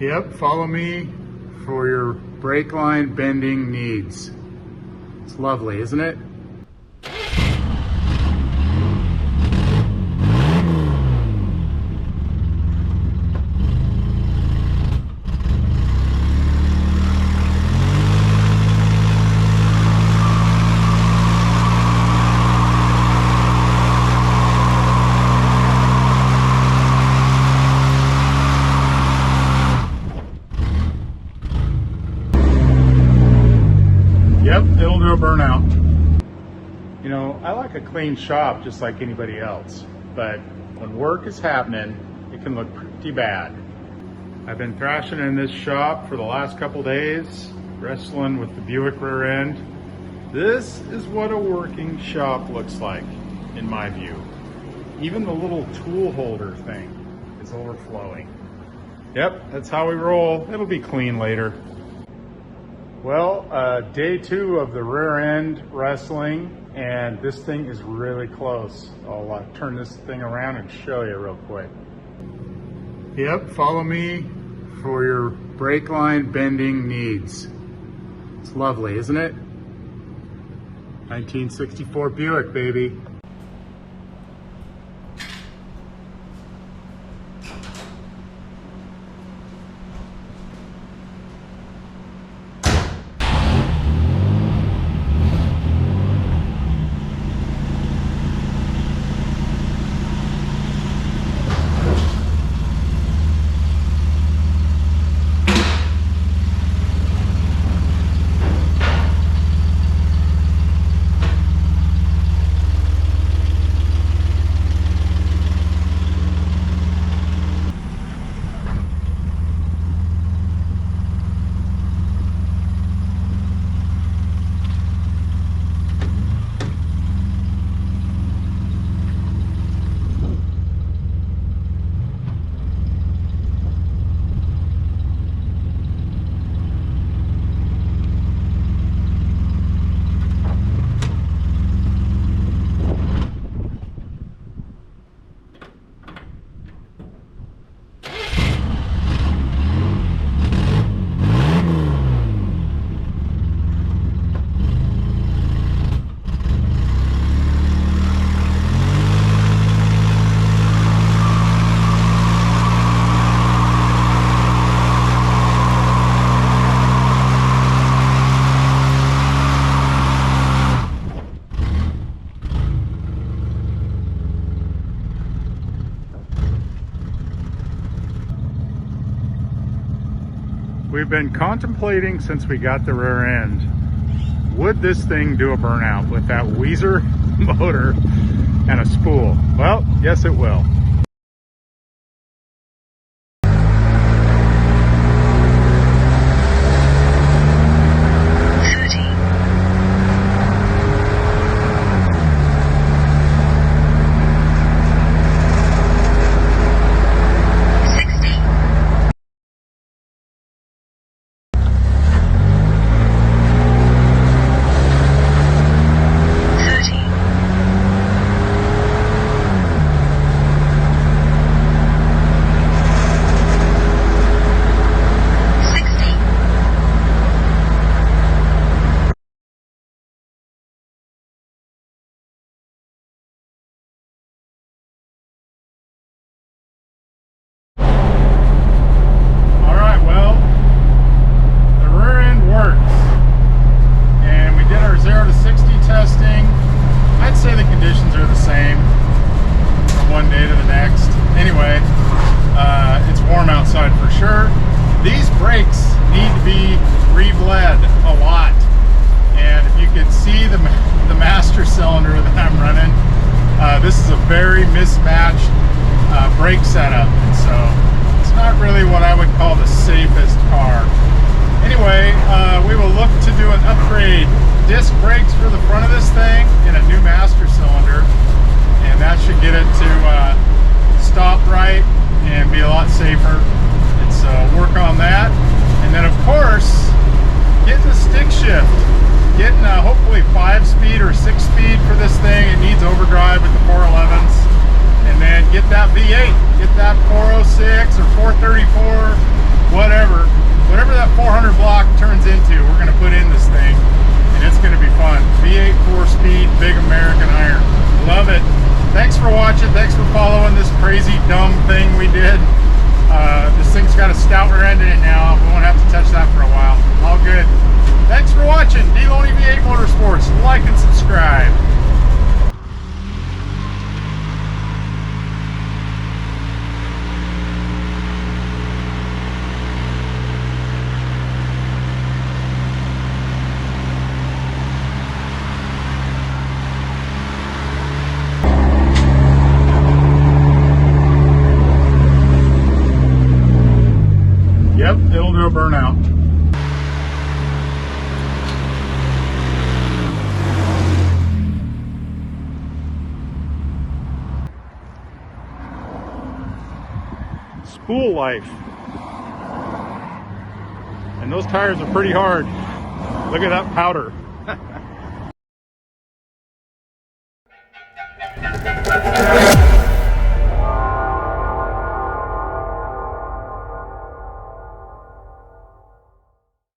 Yep, follow me for your brake line bending needs. It's lovely, isn't it? Yep, it'll do a burnout. You know, I like a clean shop just like anybody else, but when work is happening, it can look pretty bad. I've been thrashing in this shop for the last couple days, wrestling with the Buick rear end. This is what a working shop looks like, in my view. Even the little tool holder thing is overflowing. Yep, that's how we roll. It'll be clean later. Well, day 2 of the rear end wrestling, and this thing is really close. I'll turn this thing around and show you real quick. Yep, follow me for your brake line bending needs. It's lovely, isn't it? 1964 Buick, baby. We've been contemplating since we got the rear end, would this thing do a burnout with that Weezer motor and a spool? Well, yes it will. These brakes need to be rebled a lot, and if you could see the master cylinder that I'm running, this is a very mismatched brake setup, and so it's not really what I would call the safest car. Anyway, we will look to do an upgrade. Disc brakes for the front of this thing and a new master cylinder, and that should get it to stop right and be a lot safer. So work on that, and then of course getting the stick shift, getting hopefully 5-speed or 6-speed for this thing. It needs overdrive with the 411s, and then get that V8, get that 406 or 434 whatever that 400 block turns into, we're going to put in this thing, and it's going to be fun. V8 4-speed, big American iron. Love it. Thanks for watching. Thanks for following this crazy, dumb thing we did. This thing's got a stout rear end in it now. We won't have to touch that for a while. All good. Thanks for watching D-Loney V8 Motorsports. Like and subscribe. Yep, it'll do a burnout. Spool life. And those tires are pretty hard. Look at that powder.